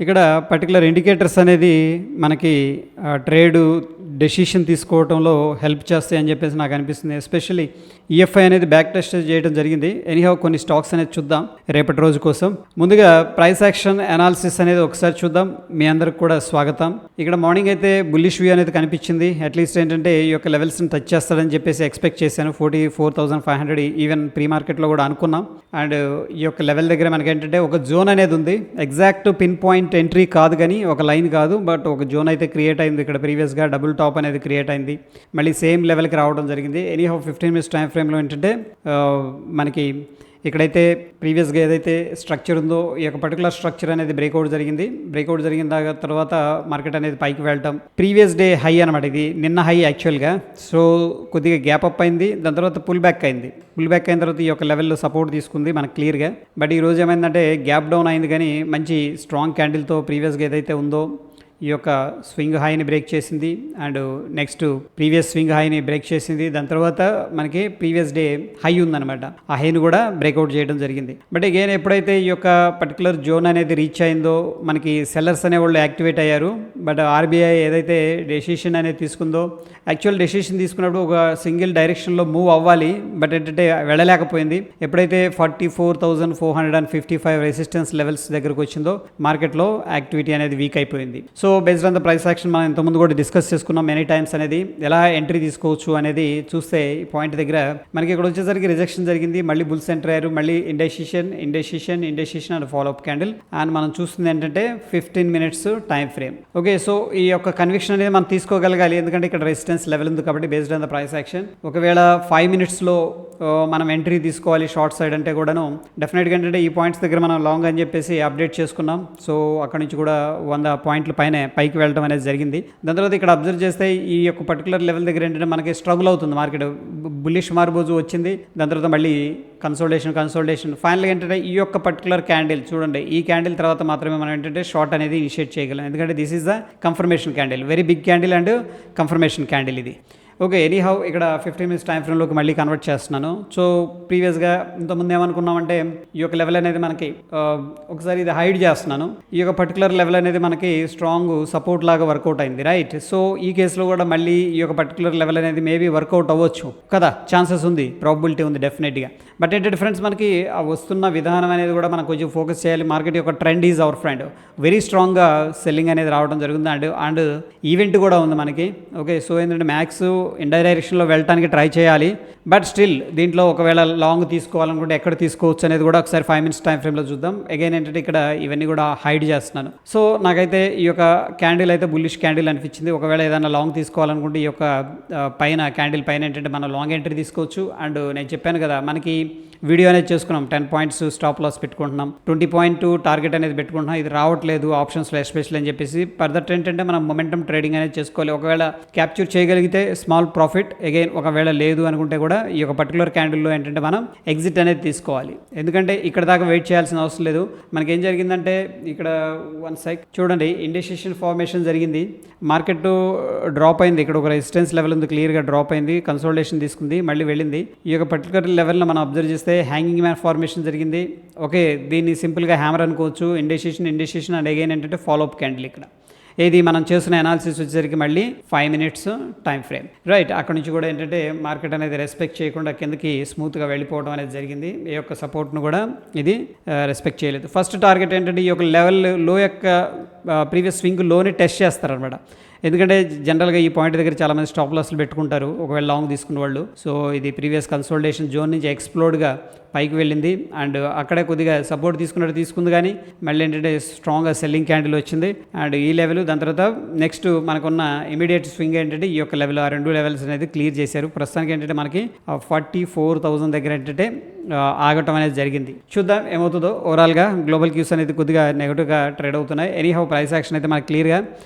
ఇక్కడ particular indicators అనేది మనకి ట్రేడ్ డెసిషన్ తీసుకోవడంలో హెల్ప్ చేస్తాయి అని చెప్పేసి నాకు అనిపిస్తుంది. ఎస్పెషల్లీ ఈఎఫ్ఐ అనేది బ్యాక్ టెస్ట్ చేయడం జరిగింది. ఎనీహౌ కొన్ని స్టాక్స్ అనేది చూద్దాం రేపటి రోజు కోసం. ముందుగా ప్రైస్ యాక్షన్ అనాలిసిస్ అనేది ఒకసారి చూద్దాం. మీ అందరికి కూడా స్వాగతం. ఇక్కడ మార్నింగ్ అయితే బుల్లిష్ వ్యూ అనేది కనిపించింది. అట్లీస్ట్ ఏంటంటే ఈ యొక్క లెవెల్స్ని టచ్ చేస్తాడని చెప్పేసి ఎక్స్పెక్ట్ చేశాను. 44,500 ఈవెన్ ప్రీ మార్కెట్లో కూడా అనుకున్నాం. అండ్ ఈ యొక్క లెవెల్ దగ్గర మనకి ఏంటంటే ఒక జోన్ అనేది ఉంది. ఎగ్జాక్ట్ పిన్ పాయింట్ ఎంట్రీ కాదు కానీ ఒక లైన్ కాదు, బట్ ఒక జోన్ అయితే క్రియేట్ అయింది. ఇక్కడ ప్రీవియస్గా డబుల్ టాప్ అనేది క్రియేట్ అయింది, మళ్ళీ సేమ్ లెవెల్కి రావడం జరిగింది. ఎనీహౌ 15 minutes టైం ఫ్రేమ్లో ఏంటంటే మనకి ఇక్కడైతే ప్రీవియస్గా ఏదైతే స్ట్రక్చర్ ఉందో ఈ యొక్క పర్టికులర్ స్ట్రక్చర్ అనేది బ్రేక్అవుట్ జరిగిన తర్వాత మార్కెట్ అనేది పైకి వెళ్ళటం. ప్రీవియస్ డే హై అనమాట, ఇది నిన్న హై యాక్చువల్గా. సో కొద్దిగా గ్యాప్ అప్ అయింది, దాని తర్వాత పుల్ బ్యాక్ అయింది. పుల్ బ్యాక్ అయిన తర్వాత ఈ యొక్క లెవెల్లో సపోర్ట్ తీసుకుంది మనకు క్లియర్గా. బట్ ఈరోజు ఏమైందంటే గ్యాప్ డౌన్ అయింది, కానీ మంచి స్ట్రాంగ్ క్యాండిల్తో ప్రీవియస్గా ఏదైతే ఉందో ఈ యొక్క స్వింగ్ హైని బ్రేక్ చేసింది. అండ్ నెక్స్ట్ ప్రీవియస్ స్వింగ్ హైని బ్రేక్ చేసింది. దాని తర్వాత మనకి ప్రీవియస్ డే హై ఉందన్నమాట, ఆ హైని కూడా బ్రేక్అవుట్ చేయడం జరిగింది. బట్ అగైన్ ఎప్పుడైతే ఈ యొక్క పర్టికులర్ జోన్ అనేది రీచ్ అయిందో మనకి సెల్లర్స్ అనే వాళ్ళు యాక్టివేట్ అయ్యారు. బట్ ఆర్బీఐ ఏదైతే డెసిషన్ అనేది తీసుకుందో, యాక్చువల్ డెసిషన్ తీసుకున్నప్పుడు ఒక సింగిల్ డైరెక్షన్లో మూవ్ అవ్వాలి, బట్ ఏంటంటే వెళ్ళలేకపోయింది. ఎప్పుడైతే 44,455 రెసిస్టెన్స్ లెవెల్స్ దగ్గరకు వచ్చిందో మార్కెట్లో యాక్టివిటీ అనేది వీక్ అయిపోయింది. So based on the price action మనం ఇంతకుముందు కూడా డిస్కస్ చేసుకున్నాం మెనీ టైమ్స్. అనేది ఎలా ఎంట్రీ తీసుకోవచ్చు అనేది చూస్తే ఈ పాయింట్ దగ్గర మనకి ఇక్కడ వచ్చేసరికి రిజెక్షన్ జరిగింది, మళ్ళీ బుల్స్ ఎంటర్ అయ్యారు, మళ్ళీ indecision and follow up candle. And మనం చూస్తుంది ఏంటంటే 15 minutes time frame. Okay, so ఈ యొక్క కన్విక్షన్ అనేది మనం తీసుకోగలగాలి, ఎందుకంటే ఇక్కడ రెసిస్టెన్స్ లెవెల్ ఉంది కాబట్టి based on the price action. ఒకవేళ 5 minutesలో మనం ఎంట్రీ తీసుకోవాలి షార్ట్ సైడ్ అంటే కూడాను డెఫినెట్గా ఏంటంటే ఈ పాయింట్స్ దగ్గర మనం లాంగ్ అని చెప్పేసి అప్డేట్ చేసుకున్నాం. సో అక్కడ నుంచి కూడా 100 points పైకి వెళ్ళడం అనేది జరిగింది. దాని తర్వాత ఇక్కడ అబ్జర్వ్ చేస్తే ఈ యొక్క పర్టికులర్ లెవెల్ దగ్గర ఏంటంటే మనకి స్ట్రగుల్ అవుతుంది మార్కెట్. బుల్లిష్ మార్బోజు వచ్చింది, దాని తర్వాత మళ్ళీ కన్సోల్టేషన్ ఫైనల్గా ఏంటంటే ఈ యొక్క పర్టికులర్ క్యాండిల్ చూడండి, ఈ క్యాండిల్ తర్వాత మాత్రమే మనం ఏంటంటే షార్ట్ అనేది ఇనిషియేట్ చేయగలం, ఎందుకంటే this is the confirmation candle, very big candle and confirmation candle ఇది. ఓకే, ఎనీహౌ ఇక్కడ 15 minutes టైం ఫ్రేమ్లోకి మళ్ళీ కన్వర్ట్ చేస్తున్నాను. సో ప్రీవియస్గా ఇంతకుముందు ఏమనుకున్నామంటే ఈ యొక్క లెవెల్ అనేది మనకి ఒకసారి ఇది హైడ్ చేస్తున్నాను. ఈ యొక్క పర్టికులర్ లెవెల్ అనేది మనకి స్ట్రాంగ్ సపోర్ట్ లాగా వర్కౌట్ అయింది, రైట్. సో ఈ కేసులో కూడా మళ్ళీ ఈ యొక్క పర్టికులర్ లెవెల్ అనేది మేబీ వర్కౌట్ అవ్వచ్చు కదా, ఛాన్సెస్ ఉంది, ప్రాబిలిటీ ఉంది డెఫినెట్గా. బట్ ఏంటంటే ఫ్రెండ్స్ మనకి ఆ వస్తున్న విధానం అనేది కూడా మనం కొంచెం ఫోకస్ చేయాలి. మార్కెట్ యొక్క trend is our friend, very స్ట్రాంగ్గా సెల్లింగ్ అనేది రావడం జరుగుతుంది. అండ్ ఈవెంట్ కూడా ఉంది మనకి. ఓకే, సో ఏంటంటే మ్యాక్స్ ఇండై డైరెక్షన్లో వెళ్ళడానికి ట్రై చేయాలి, బట్ స్టిల్ దీంట్లో ఒకవేళ లాంగ్ తీసుకోవాలనుకుంటే ఎక్కడ తీసుకోవచ్చు అనేది కూడా ఒకసారి 5 minutes టైం ఫ్రేమ్లో చూద్దాం. అగైన్ ఏంటంటే ఇక్కడ ఇవన్నీ కూడా హైడ్ చేస్తున్నాను. సో నాకైతే ఈ యొక్క క్యాండిల్ అయితే బుల్లిష్ క్యాండిల్ అనిపించింది. ఒకవేళ ఏదైనా లాంగ్ తీసుకోవాలనుకుంటే ఈ యొక్క క్యాండిల్ పైన ఏంటంటే మనం లాంగ్ ఎంట్రీ తీసుకోవచ్చు. అండ్ నేను చెప్పాను కదా, మనకి వీడియో అనేది చేసుకున్నాం, 10 points స్టాప్ లాస్ పెట్టుకుంటున్నాం, 20.2 టార్గెట్ అనేది పెట్టుకుంటున్నాం. ఇది రావట్లేదు ఆప్షన్స్లో ఎస్పెషల్ అని చెప్పేసి ఫర్దర్ ఏంటంటే మనం మొమెంటం ట్రేడింగ్ అనేది చేసుకోవాలి. ఒకవేళ క్యాప్చర్ చేయగలిగితే స్మాల్ ప్రాఫిట్, అగైన్ ఒకవేళ లేదు అనుకుంటే కూడా ఈ యొక్క పర్టికులర్ క్యాండిల్లో ఏంటంటే మనం ఎగ్జిట్ అనేది తీసుకోవాలి, ఎందుకంటే ఇక్కడ దాకా వెయిట్ చేయాల్సిన అవసరం లేదు. మనకి ఏం జరిగిందంటే ఇక్కడ వన్ సైక్ చూడండి, ఇండెసిషన్ ఫార్మేషన్ జరిగింది, మార్కెట్ డ్రాప్ అయింది. ఇక్కడ ఒక రెసిస్టెన్స్ లెవెల్ ఉంది, క్లియర్గా డ్రాప్ అయింది, కన్సోలిడేషన్ తీసుకుంది, మళ్ళీ వెళ్ళింది. ఈ యొక్క పర్టికులర్ లెవెల్లో మనం అబ్జర్వ్ చేస్తే హ్యాంగింగ్ మ్యాన్ ఫార్మేషన్ జరిగింది. ఓకే, దీన్ని సింపుల్గా హ్యామర్ అనుకోవచ్చు. ఇండెసిషన్ అండ్ అగైన్ ఏంటంటే ఫాలోఅప్ క్యాండిల్. ఇక్కడ ఏది మనం చేస్తున్న అనాలిసిస్ వచ్చేసరికి మళ్ళీ 5 minutes టైం ఫ్రేమ్, రైట్. అక్కడ నుంచి కూడా ఏంటంటే మార్కెట్ అనేది రెస్పెక్ట్ చేయకుండా కిందకి స్మూత్గా వెళ్ళిపోవడం అనేది జరిగింది. ఈ యొక్క సపోర్ట్ను కూడా ఇది రెస్పెక్ట్ చేయలేదు. ఫస్ట్ టార్గెట్ ఏంటంటే ఈ యొక్క లెవెల్ లో యొక్క ప్రీవియస్ స్వింగ్ లోని టెస్ట్ చేస్తారనమాట. ఎందుకంటే జనరల్గా ఈ పాయింట్ దగ్గర చాలామంది స్టాప్ లాస్లు పెట్టుకుంటారు ఒకవేళ లాంగ్ తీసుకున్న వాళ్ళు. సో ఇది ప్రీవియస్ కన్సోలిడేషన్ జోన్ నుంచి ఎక్స్ప్లోర్డ్గా పైకి వెళ్ళింది అండ్ అక్కడే కొద్దిగా సపోర్ట్ తీసుకుంది, కానీ మళ్ళీ ఏంటంటే స్ట్రాంగ్గా సెల్లింగ్ క్యాండిల్ వచ్చింది. అండ్ ఈ లెవెల్ దాని తర్వాత నెక్స్ట్ మనకున్న ఇమీడియట్ స్వింగ్ ఏంటంటే ఈ యొక్క లెవెల్, ఆ రెండు లెవెల్స్ అనేది క్లియర్ చేశారు. ప్రస్తుతానికి ఏంటంటే మనకి 44,000 దగ్గర ఏంటంటే ఆగటం అనేది జరిగింది. చూద్దాం ఏమవుతుందో. ఓవరాల్గా గ్లోబల్ క్యూస్ అనేది కొద్దిగా నెగిటివ్గా ట్రేడ్ అవుతున్నాయి. ఎనీహౌ ప్రైస్ యాక్షన్ అయితే మనకి క్లియర్గా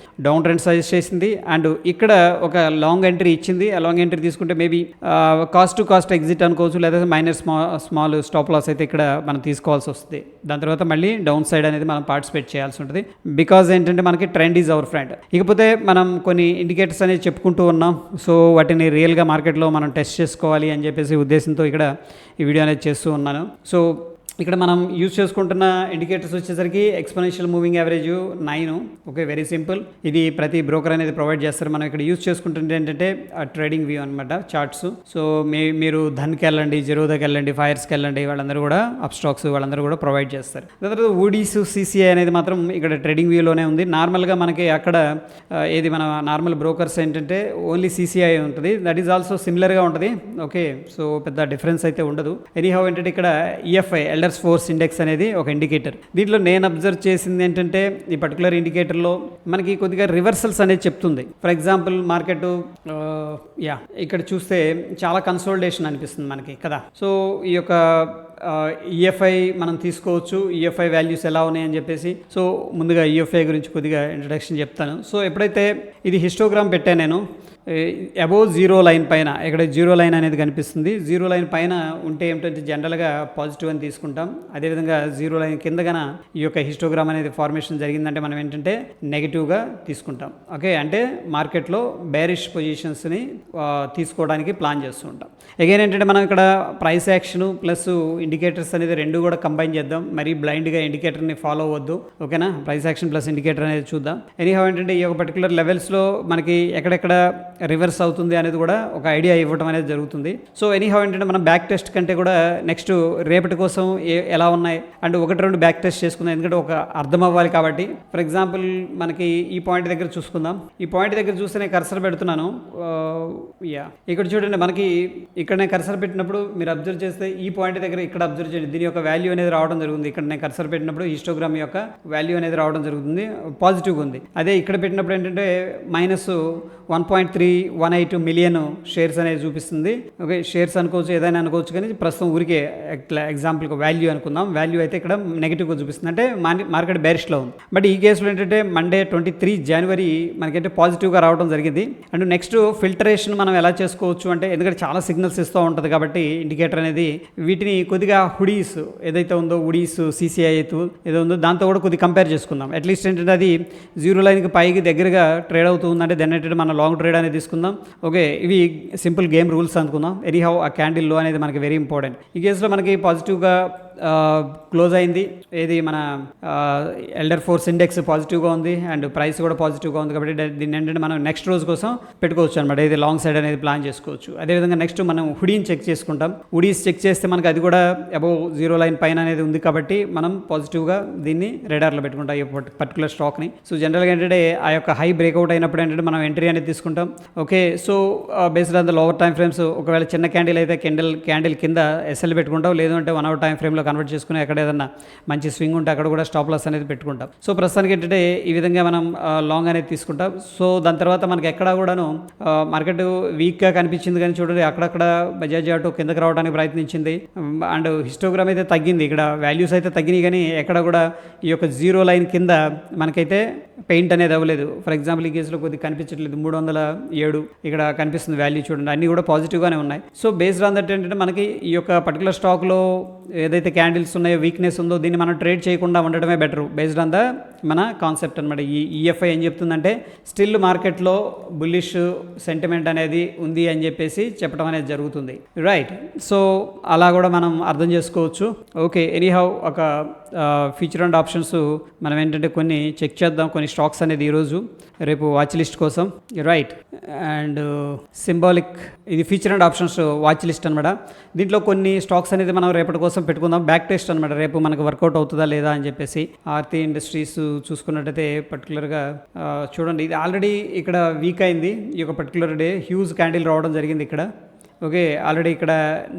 డౌన్ ట్రెండ్ సజెస్ట్ చేసింది అండ్ ఇక్కడ ఒక లాంగ్ ఎంట్రీ ఇచ్చింది. ఆ లాంగ్ ఎంట్రీ తీసుకుంటే maybe cost to cost exit అనుకోవచ్చు, లేదా మైనర్ స్మాల్ స్టాప్ లాస్ అయితే ఇక్కడ మనం తీసుకోవాల్సి వస్తుంది. దాని తర్వాత మళ్ళీ డౌన్ సైడ్ అనేది మనం పార్టిసిపేట్ చేయాల్సి ఉంటుంది, బికాజ్ ఏంటంటే మనకి ట్రెండ్ ఈజ్ అవర్ ఫ్రెండ్. ఇకపోతే మనం కొన్ని ఇండికేటర్స్ అనేది చెప్పుకుంటూ ఉన్నాం. సో వాటిని రియల్గా మార్కెట్లో మనం టెస్ట్ చేసుకోవాలి అని చెప్పేసి ఉద్దేశంతో ఇక్కడ ఈ వీడియో అనేది చేస్తూ ఉన్నాను. సో ఇక్కడ మనం యూజ్ చేసుకుంటున్న ఇండికేటర్స్ వచ్చేసరికి exponential moving average 9. Okay, very simple. ఇది ప్రతి బ్రోకర్ అనేది ప్రొవైడ్ చేస్తారు. మనం ఇక్కడ యూజ్ చేసుకుంటుంటే ఏంటంటే ట్రేడింగ్ వ్యూ అనమాట, చార్ట్స్. సో మీరు ధన్కి వెళ్ళండి, జెరోదాకి వెళ్ళండి, ఫైర్స్కి వెళ్ళండి, వాళ్ళందరూ కూడా అప్ స్టాక్స్ వాళ్ళందరూ కూడా ప్రొవైడ్ చేస్తారు. దాని తర్వాత ఊడీస్ సిసిఐ అనేది మాత్రం ఇక్కడ ట్రేడింగ్ వ్యూలోనే ఉంది. నార్మల్గా మనకి అక్కడ ఏది మన నార్మల్ బ్రోకర్స్ ఏంటంటే ఓన్లీ సిసిఐ ఉంటుంది, దట్ ఈజ్ ఆల్సో సిమిలర్గా ఉంటుంది. ఓకే, సో పెద్ద డిఫరెన్స్ అయితే ఉండదు. ఎనీహౌ ఏంటంటే ఇక్కడ ఈఎఫ్ఐ ఎల్డర్స్ ఫోర్స్ ఇండెక్స్ అనేది ఒక ఇండికేటర్. దీంట్లో నేను అబ్జర్వ్ చేసింది ఏంటంటే ఈ పర్టికులర్ ఇండికేటర్లో మనకి కొద్దిగా రివర్సల్స్ అనేది చెప్తుంది. ఫర్ ఎగ్జాంపుల్ మార్కెట్ ఇక్కడ చూస్తే చాలా కన్సోలిడేషన్ అనిపిస్తుంది మనకి కదా. సో ఈ యొక్క ఈఎఫ్ఐ మనం తీసుకోవచ్చు, ఈఎఫ్ఐ వాల్యూస్ ఎలా ఉన్నాయని చెప్పేసి. సో ముందుగా ఈఎఫ్ఐ గురించి కొద్దిగా ఇంట్రడక్షన్ చెప్తాను. సో ఎప్పుడైతే ఇది హిస్టోగ్రామ్ పెట్టాను నేను, అబోవ్ జీరో లైన్ పైన, ఇక్కడ జీరో లైన్ అనేది కనిపిస్తుంది. జీరో లైన్ పైన ఉంటే ఏమిటంటే జనరల్గా పాజిటివ్ అని తీసుకుంటాం. అదేవిధంగా జీరో లైన్ కిందగాన ఈ యొక్క హిస్టోగ్రామ్ అనేది ఫార్మేషన్ జరిగిందంటే మనం ఏంటంటే నెగిటివ్గా తీసుకుంటాం. ఓకే, అంటే మార్కెట్లో బేరిష్ పొజిషన్స్ని తీసుకోవడానికి ప్లాన్ చేస్తూ ఉంటాం. అగైన్ ఏంటంటే మనం ఇక్కడ ప్రైస్ యాక్షన్ ప్లస్ ఇండికేటర్స్ అనేది రెండు కూడా కంబైన్ చేద్దాం. మరీ బ్లైండ్గా ఇండికేటర్ని ఫాలో అవ్వద్దు. ఓకేనా, ప్రైస్ యాక్షన్ ప్లస్ ఇండికేటర్ అనేది చూద్దాం. ఎనీహౌ ఏంటంటే ఈ యొక్క పర్టికులర్ లెవెల్స్లో మనకి ఎక్కడెక్కడ రివర్స్ అవుతుంది అనేది కూడా ఒక ఐడియా ఇవ్వడం అనేది జరుగుతుంది. సో ఎనీహౌ ఏంటంటే మనం బ్యాక్ టెస్ట్ కంటే కూడా నెక్స్ట్ రేపటి కోసం ఎలా ఉన్నాయి అండ్ 1-2 బ్యాక్ టెస్ట్ చేసుకుందాం, ఎందుకంటే ఒక అర్థం అవ్వాలి కాబట్టి. ఫర్ ఎగ్జాంపుల్ మనకి ఈ పాయింట్ దగ్గర చూసుకుందాం. ఈ పాయింట్ దగ్గర చూస్తే నేను కర్సర్ పెడుతున్నాను. ఇక్కడ చూడండి, మనకి ఇక్కడ నేను కర్సర్ పెట్టినప్పుడు మీరు అబ్జర్వ్ చేస్తే ఈ పాయింట్ దగ్గర ఇక్కడ అబ్జర్వ్ చేయండి, దీని యొక్క వాల్యూ అనేది రావడం జరుగుతుంది. ఇక్కడ నేను కర్సర్ పెట్టినప్పుడు హిస్టోగ్రామ్ యొక్క వాల్యూ అనేది రావడం జరుగుతుంది, పాజిటివ్గా ఉంది. అదే ఇక్కడ పెట్టినప్పుడు ఏంటంటే -1.318 మిలియన్ షేర్స్ అనేది చూపిస్తుంది. ఓకే, షేర్స్ అనుకోవచ్చు, ఏదైనా అనుకోవచ్చు, కానీ ప్రస్తుతం ఊరికే ఎగ్జాంపుల్కి వాల్యూ అనుకుందాం. వాల్యూ అయితే ఇక్కడ నెగిటివ్గా చూపిస్తుంది, అంటే మార్కెట్ బేరిష్లో ఉంది. బట్ ఈ కేసులో ఏంటంటే మండే 23 జనవరి మనకైతే పాజిటివ్గా రావడం జరిగింది. అండ్ నెక్స్ట్ ఫిల్టరేషన్ మనం ఎలా చేసుకోవచ్చు అంటే, ఎందుకంటే చాలా సిగ్నల్స్ ఇస్తూ ఉంటుంది కాబట్టి ఇండికేటర్ అనేది, వీటిని కొద్దిగా హుడీస్ ఏదైతే ఉందో, హుడీస్ సిసిఐ ఏదో ఉందో దాంతో కూడా కొద్దిగా కంపేర్ చేసుకుందాం. అట్లీస్ట్ ఏంటంటే అది జీరో లైన్కి పైకి దగ్గరగా ట్రేడ్ అవుతుందంటే దాన్ని ఏంటంటే మన లాంగ్ ట్రేడ్ అనేది తీసుకుందాం. ఓకే, ఇవి సింపుల్ గేమ్ రూల్స్ అనుకుందాం. ఎనీహౌ ఆ క్యాండిల్ లో అనేది మనకి వెరీ ఇంపార్టెంట్. ఈ కేసులో మనకి పాజిటివ్గా క్లోజ్ అయింది. ఏది మన ఎల్డర్ ఫోర్స్ ఇండెక్స్ పాజిటివ్గా ఉంది అండ్ ప్రైస్ కూడా పాజిటివ్గా ఉంది, కాబట్టి దీన్ని ఏంటంటే మనం నెక్స్ట్ రోజు కోసం పెట్టుకోవచ్చు అనమాట. ఇది లాంగ్ సైడ్ అనేది ప్లాన్ చేసుకోవచ్చు. అదేవిధంగా నెక్స్ట్ మనం హుడీని చెక్ చేసుకుంటాం. హుడీస్ చెక్ చేస్తే మనకి అది కూడా అబోవ్ జీరో లైన్ పైన అనేది ఉంది, కాబట్టి మనం పాజిటివ్గా దీన్ని రెడార్లో పెట్టుకుంటాం ఈ పర్టికులర్ స్టాక్ని. సో జనరల్గా ఏంటంటే ఆ యొక్క హై బ్రేక్అవుట్ అయినప్పుడు ఏంటంటే మనం ఎంట్రీ అనేది తీసుకుంటాం. Okay, so based on the lower time frames, ఒకవేళ చిన్న క్యాండిల్ అయితే క్యాండిల్ కింద ఎస్ఎల్ పెట్టుకుంటాం, లేదంటే 1 అవర్ టైం ఫ్రేమ్లో కన్వర్ట్ చేసుకుని ఎక్కడ ఏదన్నా మంచి స్వింగ్ ఉంటే అక్కడ కూడా స్టాప్ లాస్ అనేది పెట్టుకుంటాం. సో ప్రస్తుతానికి ఏంటంటే ఈ విధంగా మనం లాంగ్ అనేది తీసుకుంటాం. సో దాని తర్వాత మనకి ఎక్కడ కూడాను మార్కెట్ వీక్గా కనిపించింది, కానీ చూడండి అక్కడక్కడ బజాజ్ ఆటో కిందకి రావడానికి ప్రయత్నించింది అండ్ హిస్టోగ్రామ్ అయితే తగ్గింది. ఇక్కడ వాల్యూస్ అయితే తగ్గినాయి, కానీ ఎక్కడ కూడా ఈ యొక్క జీరో లైన్ కింద మనకైతే పెయింట్ అనేది అవ్వలేదు. ఫర్ ఎగ్జాంపుల్ ఈ కేసులో కొద్దిగా కనిపించట్లేదు, 307 ఇక్కడ కనిపిస్తుంది వాల్యూ. చూడండి అన్నీ కూడా పాజిటివ్గానే ఉన్నాయి. సో బేస్డ్ ఆన్ దట్ ఏంటంటే మనకి ఈ యొక్క పర్టికులర్ స్టాక్లో ఏదైతే క్యాండిల్స్ ఉన్నాయో, వీక్నెస్ ఉందో, దీన్ని మనం ట్రేడ్ చేయకుండా ఉండడమే బెటర్ బేస్డ్ ఆన్ ద మన కాన్సెప్ట్ అనమాట. ఈ ఈఎఫ్ఐ ఏం చెప్తుందంటే స్టిల్ మార్కెట్లో బుల్లిష్ సెంటిమెంట్ అనేది ఉంది అని చెప్పేసి చెప్పడం అనేది జరుగుతుంది, రైట్. సో అలా కూడా మనం అర్థం చేసుకోవచ్చు. ఓకే, ఎనీహౌ ఒక ఫ్యూచర్ అండ్ ఆప్షన్స్ మనం ఏంటంటే కొన్ని చెక్ చేద్దాం, కొన్ని స్టాక్స్ అనేది ఈరోజు రేపు వాచ్ లిస్ట్ కోసం, రైట్. అండ్ సింబాలిక్ ఇది future and options watch list అనమాట. దీంట్లో కొన్ని స్టాక్స్ అనేది మనం రేపటి కోసం పెట్టుకుందాం. బ్యాక్ టెస్ట్ అనమాట, రేపు మనకు వర్కౌట్ అవుతుందా లేదా అని చెప్పేసి. ఆర్తి ఇండస్ట్రీస్ చూసుకున్నట్టయితే పర్టికులర్గా చూడండి, ఇది ఆల్రెడీ ఇక్కడ వీక్ అయింది. ఈ యొక్క పర్టికులర్ డే హ్యూజ్ క్యాండిల్ రావడం జరిగింది ఇక్కడ. ఓకే, ఆల్రెడీ ఇక్కడ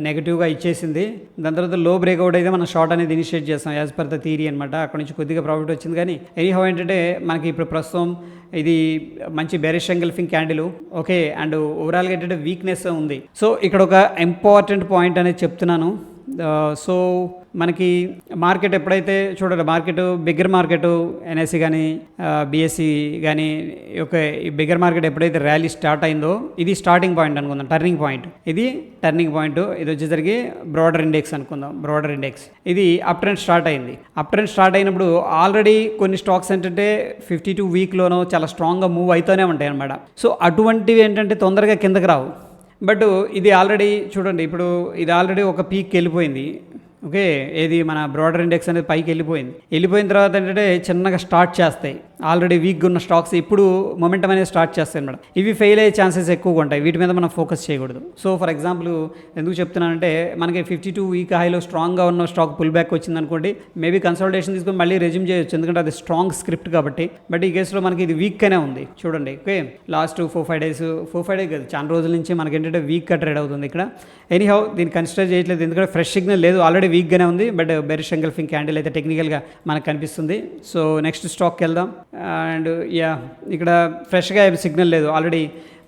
నెగిటివ్గా ఇచ్చేసింది. దాని తర్వాత లో బ్రేక్అవుట్ అయితే మనం షార్ట్ అనేది ఇనిషియేట్ చేస్తాం యాజ్ పర్ ద థియరీ అనమాట. అక్కడ నుంచి కొద్దిగా ప్రాఫిట్ వచ్చింది, కానీ ఎనీహౌ ఏంటంటే మనకి ఇప్పుడు ప్రస్తుతం ఇది మంచి bearish engulfing candle. Okay, and ఓవరాల్గా ఏంటంటే వీక్నెస్ ఉంది. సో ఇక్కడ ఒక ఇంపార్టెంట్ పాయింట్ అనేది చెప్తున్నాను. సో మనకి మార్కెట్ ఎప్పుడైతే చూడాలి, మార్కెట్ బిగ్గర్ మార్కెట్ ఎన్ఎస్సి కానీ బిఎస్సి కానీ ఒక బిగ్గర్ మార్కెట్ ఎప్పుడైతే ర్యాలీ స్టార్ట్ అయిందో, ఇది స్టార్టింగ్ పాయింట్ అనుకుందాం, టర్నింగ్ పాయింట్. ఇది టర్నింగ్ పాయింట్. ఇది వచ్చేసరికి బ్రాడర్ ఇండెక్స్ అనుకుందాం. బ్రాడర్ ఇండెక్స్ ఇది అప్ ట్రెండ్ స్టార్ట్ అయింది. అప్ ట్రెండ్ స్టార్ట్ అయినప్పుడు ఆల్రెడీ కొన్ని స్టాక్స్ ఏంటంటే 52 వీక్లోనో చాలా స్ట్రాంగ్గా మూవ్ అవుతూనే ఉంటాయి అన్నమాట. సో అటువంటివి ఏంటంటే తొందరగా కిందకి రావు. బట్ ఇది ఆల్రెడీ చూడండి, ఇప్పుడు ఇది ఆల్రెడీ ఒక పీక్కి వెళ్ళిపోయింది. ఓకే, ఏది మన బ్రాడర్ ఇండెక్స్ అనేది పైకి వెళ్ళిపోయిన తర్వాత ఏంటంటే చిన్నగా స్టార్ట్ చేస్తాయి. ఆల్రెడీ వీక్గా ఉన్న స్టాక్స్ ఇప్పుడు మొమెంటం అనేది స్టార్ట్ చేస్తాయి అన్నమాట. ఇవి ఫెయిల్ అయ్యే ఛాన్సెస్ ఎక్కువగా ఉంటాయి, వీటి మీద మనం ఫోకస్ చేయకూడదు. సో ఫర్ ఎగ్జాంపుల్ ఎందుకు చెప్తున్నానంటే మనకి 52 వీక్ హైలో స్ట్రాంగ్గా ఉన్న స్టాక్ పుల్ బ్యాక్ వచ్చింది అనుకోండి, మేబీ కన్సల్టేషన్ తీసుకొని మళ్ళీ రెజ్యూమ్ చేయొచ్చు, ఎందుకంటే అది స్ట్రాంగ్ స్క్రిప్ట్ కాబట్టి. బట్ ఈ కేసులో మనకి ఇది వీక్గానే ఉంది చూడండి. ఓకే, లాస్ట్ 4-5 డేస్ కాదు, చాలా రోజుల నుంచి మనకి ఏంటంటే వీక్గా ట్రేడ్ అవుతుంది ఇక్కడ. ఎనీహౌ దీన్ని కన్సిడర్ చేయట్లేదు, ఎందుకంటే ఫ్రెష్ సిగ్నల్ లేదు, ఆల్రెడీ వీక్గానే ఉంది. బట్ బెరిష్ ఎంగల్ఫింగ్ క్యాండిల్ అయితే టెక్నికల్గా మనకు కనిపిస్తుంది. సో నెక్స్ట్ స్టాక్కి వెళ్దాం. అండ్ ఇక్కడ ఫ్రెష్గా సిగ్నల్ లేదు, ఆల్రెడీ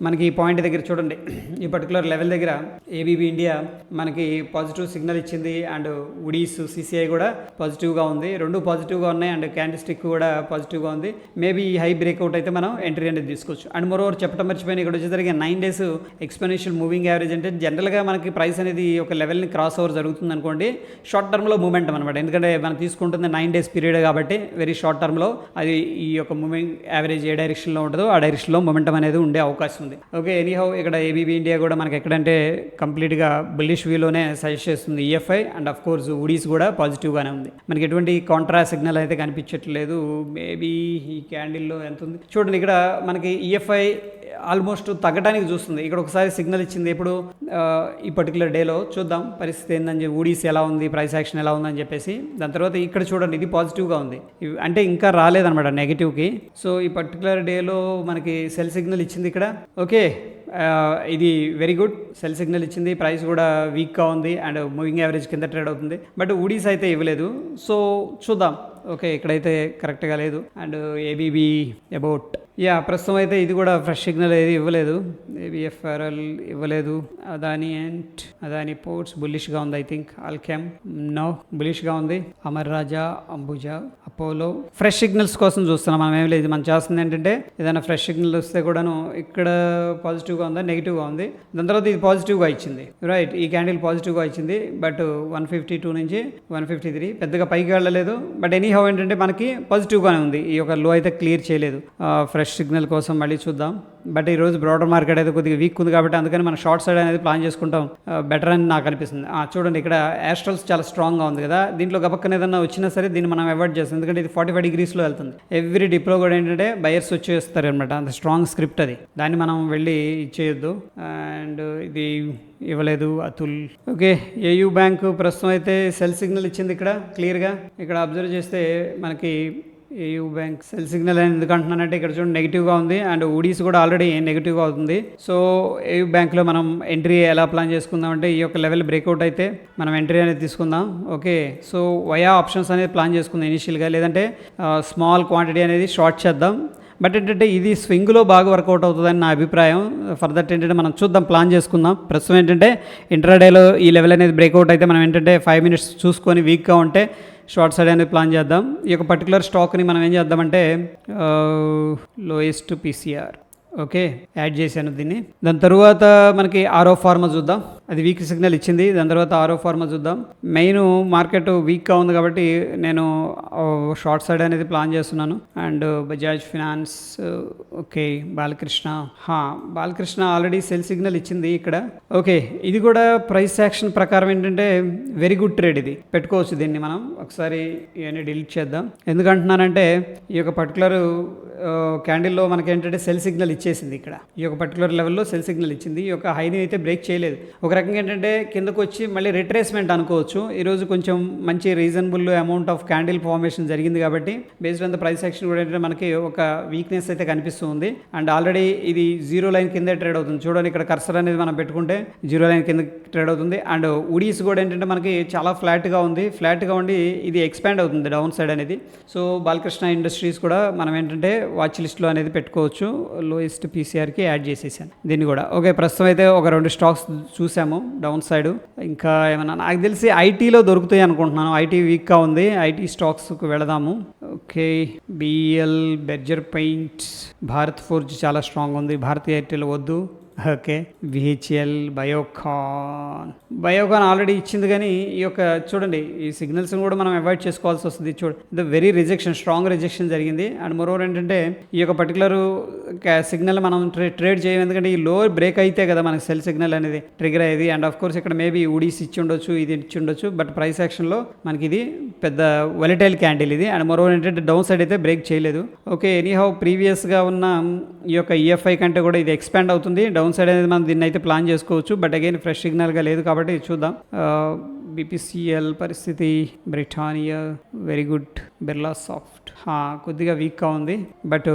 మనకి ఈ పాయింట్ దగ్గర చూడండి, ఈ పర్టికులర్ లెవెల్ దగ్గర ఏబీబీ ఇండియా మనకి పాజిటివ్ సిగ్నల్ ఇచ్చింది. అండ్ ఉడీస్ సిసిఐ కూడా పాజిటివ్గా ఉంది, రెండు పాజిటివ్గా ఉన్నాయి. అండ్ క్యాండిస్టిక్ కూడా పాజిటివ్గా ఉంది. మేబీ ఈ హై బ్రేక్అవుట్ అయితే మనం ఎంట్రీ అనేది తీసుకోవచ్చు. అండ్ మరోవర్ చెప్పడం మర్చిపోయిన, ఇక్కడ వచ్చేసరికి 9 డేస్ ఎక్స్పోనెన్షియల్ మూవింగ్ యావరేజ్ అంటే జనరల్గా మనకి ప్రైస్ అనేది ఒక లెవెల్ని క్రాస్ ఓవర్ జరుగుతుంది అనుకోండి, షార్ట్ టర్మ్లో మూమెంటం అనమాట. ఎందుకంటే మనం తీసుకుంటుంది 9 డేస్ పీరియడ్ కాబట్టి వెరీ షార్ట్ టర్మ్లో అది ఈ యొక్క మూవింగ్ యావరేజ్ ఏ డైరెక్షన్లో ఉంటుందో ఆ డైరెక్షన్లో మూమెంటం అనేది ఉండే అవకాశం ఉంది. ఓకే, ఎనీహౌ ఇక్కడ ఏబీబీ ఇండియా కూడా మనకి ఎక్కడంటే కంప్లీట్గా బుల్లిష్ వ్యూలోనే సజెస్ట్ చేస్తుంది ఈఎఫ్ఐ. అండ్ ఆఫ్ కోర్స్ ఉడీస్ కూడా పాజిటివ్గానే ఉంది. మనకి ఎటువంటి కాంట్రా సిగ్నల్ అయితే కనిపించట్లేదు. మేబీ ఈ క్యాండిల్లో ఎంత ఉంది చూడండి, ఇక్కడ మనకి ఈఎఫ్ఐ ఆల్మోస్ట్ తగ్గడానికి చూస్తుంది. ఇక్కడ ఒకసారి సిగ్నల్ ఇచ్చింది, ఇప్పుడు ఈ పర్టికులర్ డేలో చూద్దాం పరిస్థితి ఏందని చెప్పి, ఊడీస్ ఎలా ఉంది, ప్రైస్ యాక్షన్ ఎలా ఉందని చెప్పేసి. దాని తర్వాత ఇక్కడ చూడండి, ఇది పాజిటివ్గా ఉంది, అంటే ఇంకా రాలేదన్నమాట నెగిటివ్కి. సో ఈ పర్టికులర్ డేలో మనకి సెల్ సిగ్నల్ ఇచ్చింది ఇక్కడ. ఓకే, ఇది వెరీ గుడ్, సెల్ సిగ్నల్ ఇచ్చింది, ప్రైస్ కూడా వీక్గా ఉంది అండ్ మూవింగ్ యావరేజ్ కింద ట్రేడ్ అవుతుంది. బట్ ఊడీస్ అయితే ఇవ్వలేదు. సో చూద్దాం. ఓకే, ఇక్కడైతే కరెక్ట్గా లేదు. అండ్ ఏబీబీ అబౌట్ ప్రస్తుతం అయితే ఇది కూడా ఫ్రెష్ సిగ్నల్ ఏది ఇవ్వలేదు. ఏబిఎఫ్ఆర్ఎల్ ఇవ్వలేదు. అదాని పోర్ట్స్ బుల్లిష్గా ఉంది. ఐ థింక్ ఆల్కెమ్ నో బుల్లిష్గా ఉంది. అమర్ రాజా, అంబుజా, అపోలో ఫ్రెష్ సిగ్నల్స్ కోసం చూస్తున్నాం మనం. ఏం లేదు, మనం చేస్తుంది ఏంటంటే ఏదైనా ఫ్రెష్ సిగ్నల్ వస్తే కూడాను ఇక్కడ పాజిటివ్గా ఉందా నెగిటివ్గా ఉంది, దాని తర్వాత ఇది పాజిటివ్గా ఇచ్చింది. రైట్, ఈ క్యాండిల్ పాజిటివ్గా ఇచ్చింది. బట్ 152 నుంచి 153 పెద్దగా పైకి వెళ్ళలేదు. బట్ ఎనీ హౌ ఏంటంటే మనకి పాజిటివ్గానే ఉంది. ఈ యొక్క లో అయితే క్లియర్ చేయలేదు. ఫ్రెష్ సిగ్నల్ కోసం మళ్ళీ చూద్దాం. బట్ ఈరోజు బ్రాడర్ మార్కెట్ అయితే కొద్దిగా వీక్ ఉంది కాబట్టి అందుకని మనం షార్ట్ సైడ్ అనేది ప్లాన్ చేసుకుంటాం బెటర్ అని నాకు అనిపిస్తుంది. చూడండి, ఇక్కడ యాస్ట్రల్స్ చాలా స్ట్రాంగ్గా ఉంది కదా, దీంట్లో గబక్కన ఏదన్నా వచ్చినా సరే దీన్ని మనం అవాయిడ్ చేస్తాం, ఎందుకంటే ఇది 45 degreesలో వెళ్తుంది. ఎవ్రీ డిప్లో కూడా ఏంటంటే బయర్స్ వచ్చేస్తారు అనమాట, అంత స్ట్రాంగ్ స్క్రిప్ట్ అది, దాన్ని మనం వెళ్ళి ఇచ్చేయొద్దు. అండ్ ఇది ఇవ్వలేదు అతుల్. ఓకే, ఏయూ బ్యాంక్ ప్రస్తుతం అయితే సెల్ సిగ్నల్ ఇచ్చింది ఇక్కడ క్లియర్గా. ఇక్కడ అబ్జర్వ్ చేస్తే మనకి ఏయూ బ్యాంక్ సెల్ సిగ్నల్ అని ఎందుకు అంటున్నానంటే ఇక్కడ చూడండి నెగిటివ్గా ఉంది అండ్ ఊడీస్ కూడా ఆల్రెడీ నెగిటివ్గా అవుతుంది. సో ఏయూ బ్యాంక్లో మనం ఎంట్రీ ఎలా ప్లాన్ చేసుకుందాం అంటే ఈ యొక్క లెవెల్ బ్రేక్అవుట్ అయితే మనం ఎంట్రీ అనేది తీసుకుందాం. ఓకే, సో వయా ఆప్షన్స్ అనేది ప్లాన్ చేసుకుందాం ఇనిషియల్గా, లేదంటే స్మాల్ క్వాంటిటీ అనేది షార్ట్ చేద్దాం. బట్ ఏంటంటే ఇది స్వింగ్లో బాగా వర్కౌట్ అవుతుందని నా అభిప్రాయం. ఫర్దర్ ఏంటంటే మనం చూద్దాం, ప్లాన్ చేసుకుందాం. ప్రస్తుతం ఏంటంటే ఇంట్రాడేలో ఈ లెవెల్ అనేది బ్రేక్అవుట్ అయితే మనం ఏంటంటే 5 minutes చూసుకొని వీక్గా ఉంటే షార్ట్ సైడ్ అనేది ప్లాన్ చేద్దాం. ఈ యొక్క పర్టికులర్ స్టాక్ని మనం ఏం చేద్దామంటే లోయెస్ట్ పీసీఆర్ ఓకే యాడ్ చేశాను దీన్ని. దాని తర్వాత మనకి ఆరో ఫార్మా చూద్దాం, అది వీక్ సిగ్నల్ ఇచ్చింది. దాని తర్వాత ఆరో ఫార్మా చూద్దాం. మెయిన్ మార్కెట్ వీక్గా ఉంది కాబట్టి నేను షార్ట్ సైడ్ అనేది ప్లాన్ చేస్తున్నాను. And Bajaj finance okay, Balakrishna already cell signal ఇచ్చింది ఇక్కడ. ఓకే, ఇది కూడా ప్రైస్ యాక్షన్ ప్రకారం ఏంటంటే వెరీ గుడ్ ట్రేడ్, ఇది పెట్టుకోవచ్చు. దీన్ని మనం ఒకసారి ఇవన్నీ డిలీట్ చేద్దాం. ఎందుకంటున్నానంటే ఈ యొక్క పర్టికులర్ క్యాండిల్లో మనకి ఏంటంటే సెల్ సిగ్నల్ ఇచ్చేసింది ఇక్కడ. ఈ యొక్క పర్టికులర్ లెవెల్లో సెల్ సిగ్నల్ ఇచ్చింది. ఈ యొక్క హైని అయితే బ్రేక్ చేయలేదు. ఒక రకంగా ఏంటంటే కిందకు వచ్చి మళ్ళీ రిట్రేస్మెంట్ అనుకోవచ్చు. ఈరోజు కొంచెం మంచి reasonable amount of candle formation జరిగింది కాబట్టి based on the price action కూడా ఏంటంటే మనకి ఒక వీక్నెస్ అయితే కనిపిస్తుంది. అండ్ ఆల్రెడీ ఇది 0 లైన్ కింద ట్రేడ్ అవుతుంది. చూడండి, ఇక్కడ కర్సర్ అనేది మనం పెట్టుకుంటే 0 లైన్ కింద ట్రేడ్ అవుతుంది. అండ్ ఉడీస్ కూడా ఏంటంటే మనకి చాలా ఫ్లాట్గా ఉండి ఇది ఎక్స్పాండ్ అవుతుంది డౌన్ సైడ్ అనేది. సో బాలకృష్ణ ఇండస్ట్రీస్ కూడా మనం ఏంటంటే వాచ్ లిస్ట్లో అనేది పెట్టుకోవచ్చు. లోయెస్ట్ పీసీఆర్కి యాడ్ చేసేసాను దీన్ని కూడా. ఓకే, ప్రస్తుతం అయితే ఒక 2 స్టాక్స్ చూసాము డౌన్ సైడ్. ఇంకా ఏమన్నా నాకు తెలిసి ఐటీలో దొరుకుతాయి అనుకుంటున్నాను. ఐటీ వీక్గా ఉంది, ఐటీ స్టాక్స్కి వెళదాము. Okay, BL, Berger paints, Bharat forge చాలా స్ట్రాంగ్ ఉంది. భారతీయ ఎయిర్టెల్ వద్దు. ఓకే. బిహెచ్ఎల్, బయోకాన్ ఆల్రెడీ ఇచ్చింది, కానీ ఈ యొక్క చూడండి ఈ సిగ్నల్స్ని కూడా మనం అవాయిడ్ చేసుకోవాల్సి వస్తుంది. The very rejection, strong rejection జరిగింది. అండ్ మరోవర్ ఏంటంటే ఈ యొక్క పర్టికులర్ సిగ్నల్ మనం ట్రేడ్ చేయం, ఎందుకంటే ఈ లో బ్రేక్ అయితే కదా మనకి సెల్ సిగ్నల్ అనేది ట్రిగర్ అయ్యేది. అండ్ ఆఫ్ కోర్స్ ఇక్కడ మేబీ ఉడీస్ ఇచ్చి ఉండొచ్చు, ఇది ఇచ్చి ఉండొచ్చు, బట్ ప్రైస్ యాక్షన్లో మనకి ఇది పెద్ద వొలటైల్ క్యాండిల్ ఇది. అండ్ మరోవర్ ఏంటంటే డౌన్ సైడ్ అయితే బ్రేక్ చేయలేదు. ఓకే, ఎనీహౌ ప్రీవియస్గా ఉన్న ఈ యొక్క ఈఎఫ్ఐ కంటే కూడా ఇది ఎక్స్పాండ్ అవుతుంది. డౌన్ సైడ్ అనేది మనం దీన్ని అయితే ప్లాన్ చేసుకోవచ్చు, బట్ అగైన్ ఫ్రెష్ సిగ్నల్గా లేదు కాబట్టి చూద్దాం. బీపీసీఎల్ పరిస్థితి, Britannia very good, Birla soft కొద్దిగా వీక్గా ఉంది, బట్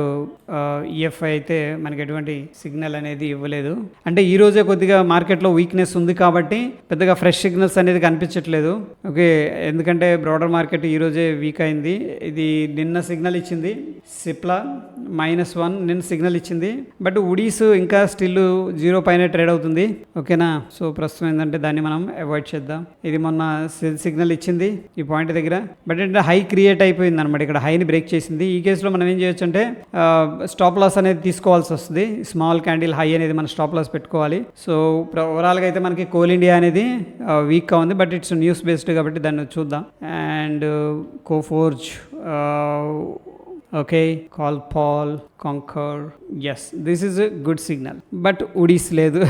ఈఎఫ్ఐ అయితే మనకి ఎటువంటి సిగ్నల్ అనేది ఇవ్వలేదు. అంటే ఈ రోజే కొద్దిగా మార్కెట్లో వీక్నెస్ ఉంది కాబట్టి పెద్దగా ఫ్రెష్ సిగ్నల్స్ అనేది కనిపించట్లేదు. ఓకే, ఎందుకంటే బ్రాడర్ మార్కెట్ ఈరోజే వీక్ అయింది. ఇది నిన్న సిగ్నల్ ఇచ్చింది, సిప్లా -1 నిన్న సిగ్నల్ ఇచ్చింది, బట్ ఉడీస్ ఇంకా స్టిల్ 0 పైన ట్రేడ్ అవుతుంది. ఓకేనా, సో ప్రస్తుతం ఏంటంటే దాన్ని మనం అవాయిడ్ చేద్దాం. ఇది మొన్న సిగ్నల్ ఇచ్చింది ఈ పాయింట్ దగ్గర, బట్ ఏంటంటే హై క్రియేట్ అయిపోయింది అనమాట, ఇక్కడ హైని బ్రేక్ చేసింది. ఈ కేసులో మనం ఏం చేయొచ్చు అంటే స్టాప్ లాస్ అనేది తీసుకోవాల్సి వస్తుంది. స్మాల్ క్యాండిల్ హై అనేది మనం స్టాప్ లాస్ పెట్టుకోవాలి. సో ఓవరాల్గా అయితే మనకి కోల్ ఇండియా అనేది వీక్గా ఉంది, బట్ ఇట్స్ న్యూస్ బేస్డ్ కాబట్టి దాన్ని చూద్దాం. అండ్ కోఫోర్జ్, ఓకే, కాల్ పాల్, Concor, yes this is a good signal, but ఉడీస్ లేదు.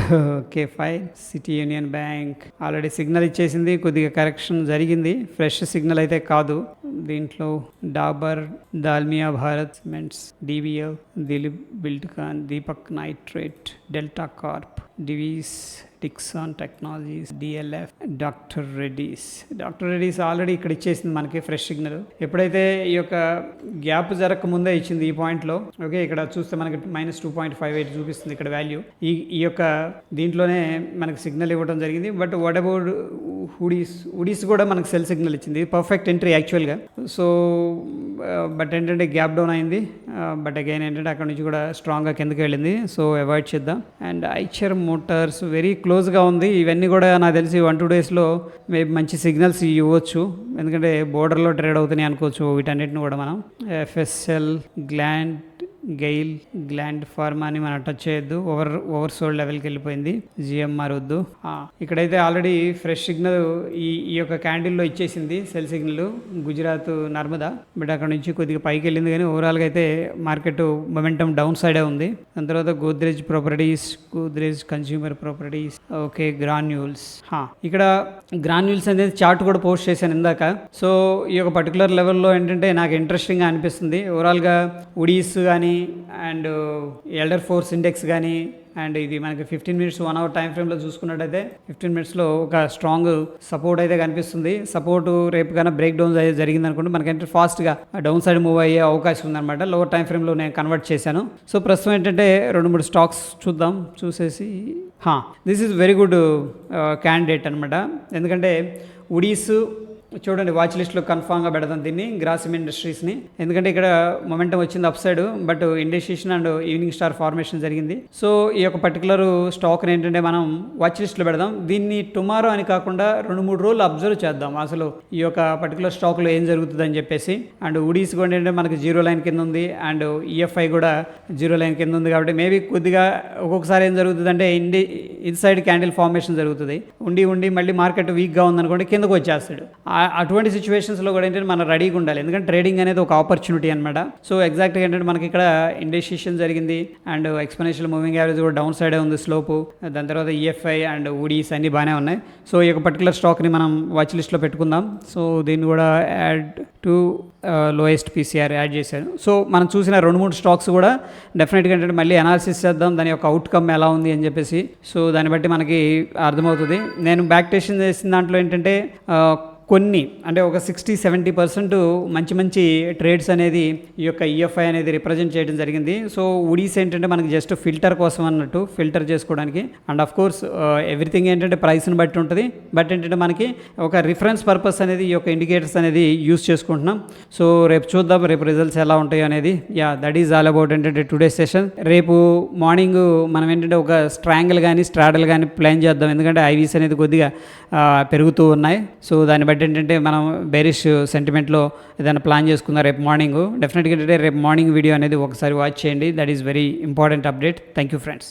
Okay fine. City union bank already signal ఇచ్చేసింది, కొద్దిగా కరెక్షన్ జరిగింది, ఫ్రెష్ సిగ్నల్ అయితే కాదు. దీంట్లో Dabur, Dalmia Bharat cements, DVL, Dilip Buildcon, Deepak nitrite, Delta Corp, Divi's, Dixon technologies, DLF, doctor Reddy's already ఇక్కడ ఇచ్చేసింది మనకి ఫ్రెష్ సిగ్నల్. ఎప్పుడైతే ఈ యొక్క గ్యాప్ జరగక ముందే ఇచ్చింది ఈ పాయింట్లో. ఓకే, ఇక్కడ చూస్తే మనకి -2.58 చూపిస్తుంది ఇక్కడ వాల్యూ. ఈ యొక్క దీంట్లోనే మనకి సిగ్నల్ ఇవ్వడం జరిగింది. బట్ వాట్ అబౌట్ ఉడీస్ కూడా మనకి సెల్ సిగ్నల్ ఇచ్చింది, పర్ఫెక్ట్ ఎంట్రీ యాక్చువల్గా. సో బట్ ఏంటంటే గ్యాప్ డౌన్ అయింది, బట్ అగైన్ ఏంటంటే అక్కడ నుంచి కూడా స్ట్రాంగ్గా కిందకి వెళ్ళింది. సో అవాయిడ్ చేద్దాం. అండ్ ఐచర్ మోటార్స్ వెరీ క్లోజ్గా ఉంది. ఇవన్నీ కూడా నాకు తెలిసి 1-2 డేస్లో మేబీ మంచి సిగ్నల్స్ ఇవ్వచ్చు, ఎందుకంటే బోర్డర్లో ట్రేడ్ అవుతున్నాయి అనుకోవచ్చు వీటన్నిటిని కూడా మనం. ఎఫ్ఎస్ఎల్, గెయిల్, గ్లాండ్ ఫార్మా అని మనం టచ్ చేయొద్దు, ఓవర్ సోల్డ్ లెవెల్కి వెళ్ళిపోయింది. జిఎంఆర్ వద్దు. ఇక్కడైతే ఆల్రెడీ ఫ్రెష్ సిగ్నల్ ఈ యొక్క క్యాండిల్లో ఇచ్చేసింది cell signal, Gujarat Narmada, but అక్కడ నుంచి కొద్దిగా పైకి వెళ్ళింది, కానీ ఓవరాల్గా అయితే మార్కెట్ మొమెంటం డౌన్ సైడే ఉంది. దాని తర్వాత Godrej consumer properties, okay, granules. ఇక్కడ గ్రాన్యూల్స్ అనేది చార్ట్ కూడా పోస్ట్ చేశాను ఇందాక. సో ఈ యొక్క పర్టికులర్ లెవెల్లో ఏంటంటే నాకు ఇంట్రెస్టింగ్గా అనిపిస్తుంది. ఓవరాల్గా ఉడీస్ కానీ అండ్ ఎల్డర్ ఫోర్స్ ఇండెక్స్ కానీ, అండ్ ఇది మనకి 15 మినిట్స్ 1 అవర్ టైం ఫ్రేమ్లో చూసుకున్నట్టయితే 15 మినిట్స్లో ఒక స్ట్రాంగ్ సపోర్ట్ అయితే కనిపిస్తుంది. సపోర్ట్ రేపు కన్నా బ్రేక్ డౌన్ జరిగింది అనుకుంటే మనకంటే ఫాస్ట్గా డౌన్ సైడ్ మూవ్ అయ్యే అవకాశం ఉందన్నమాట. లోవర్ టైం ఫ్రేమ్లో నేను కన్వర్ట్ చేశాను. సో ప్రస్తుతం ఏంటంటే 2-3 స్టాక్స్ చూద్దాం. చూసేసి this is very good candidate అనమాట, ఎందుకంటే ఉడీస్ చూడండి వాచ్ లిస్ట్లో కన్ఫామ్గా పెడతాం దీన్ని, గ్రాసిమ్ ఇండస్ట్రీస్ని, ఎందుకంటే ఇక్కడ మొమెంటం వచ్చింది up side, but indecision and evening star formation జరిగింది. సో ఈ యొక్క పర్టికులర్ స్టాక్ని ఏంటంటే మనం వాచ్ లిస్ట్లో పెడదాం. దీన్ని టుమారో అని కాకుండా 2-3 రోజులు అబ్జర్వ్ చేద్దాం అసలు ఈ యొక్క పర్టికులర్ స్టాక్లో ఏం జరుగుతుందని చెప్పేసి. అండ్ ఉడీస్ కూడా ఏంటంటే మనకి 0 లైన్ కింద ఉంది, అండ్ ఈఎఫ్ఐ కూడా 0 లైన్ కింద ఉంది, కాబట్టి మేబీ కొద్దిగా ఒక్కొక్కసారి ఏం జరుగుతుంది అంటే ఇన్సైడ్ క్యాండిల్ ఫార్మేషన్ జరుగుతుంది, ఉండి మళ్ళీ మార్కెట్ వీక్గా ఉందనుకోండి కిందకు వచ్చేస్తాడు. అటువంటి సిచ్యువేషన్స్లో కూడా ఏంటంటే మనం రెడీగా ఉండాలి, ఎందుకంటే ట్రేడింగ్ అనేది ఒక ఆపర్చునిటీ అనమాట. సో ఎగ్జాక్ట్గా ఏంటంటే మనకి ఇక్కడ ఇండెసిషన్ జరిగింది, అండ్ ఎక్స్పోనెన్షియల్ మూవింగ్ యావరేజ్ కూడా డౌన్ సైడే ఉంది స్లోపు. దాని తర్వాత ఈఎఫ్ఐ అండ్ ఉడీస్ అన్నీ బాగానే ఉన్నాయి. సో ఈ యొక్క పర్టికులర్ స్టాక్ని మనం వాచ్ లిస్ట్లో పెట్టుకుందాం. సో దీన్ని కూడా add to lowest PCR add చేశాను. సో మనం చూసిన 2-3 స్టాక్స్ కూడా డెఫినెట్గా ఏంటంటే మళ్ళీ అనాలిసిస్ చేద్దాం, దాని యొక్క అవుట్కమ్ ఎలా ఉంది అని చెప్పేసి. సో దాన్ని బట్టి మనకి అర్థమవుతుంది. నేను బ్యాక్ టెస్టింగ్ చేసిన దాంట్లో ఏంటంటే కొన్ని అంటే ఒక 60-70% మంచి ట్రేడ్స్ అనేది ఈ యొక్క ఈఎఫ్ఐ అనేది రిప్రజెంట్ చేయడం జరిగింది. సో ఉడీస్ ఏంటంటే మనకి జస్ట్ ఫిల్టర్ కోసం అన్నట్టు, ఫిల్టర్ చేసుకోవడానికి. అండ్ ఆఫ్ కోర్స్ ఎవ్రీథింగ్ ఏంటంటే ప్రైస్ని బట్టి ఉంటుంది, బట్ ఏంటంటే మనకి ఒక రిఫరెన్స్ పర్పస్ అనేది ఈ యొక్క ఇండికేటర్స్ అనేది యూస్ చేసుకుంటున్నాం. సో రేపు చూద్దాం రేపు రిజల్ట్స్ ఎలా ఉంటాయో అనేది. దట్ ఈజ్ ఆల్ అబౌట్ ఏంటంటే టుడే సెషన్. రేపు మార్నింగ్ మనం ఏంటంటే ఒక స్ట్రాంగిల్ కానీ స్ట్రాడల్ కానీ ప్లాన్ చేద్దాం, ఎందుకంటే ఐవీస్ అనేది కొద్దిగా పెరుగుతూ ఉన్నాయి. సో దాన్ని బట్టి ఏంటంటే మనం బేరిష్ సెంటిమెంట్లో ఏదైనా ప్లాన్ చేసుకుందాం రేపు మార్నింగ్. డెఫినెట్గా ఏంటంటే రేపు మార్నింగ్ వీడియో అనేది ఒకసారి వాచ్ చేయండి, that is very important update. Thank you friends.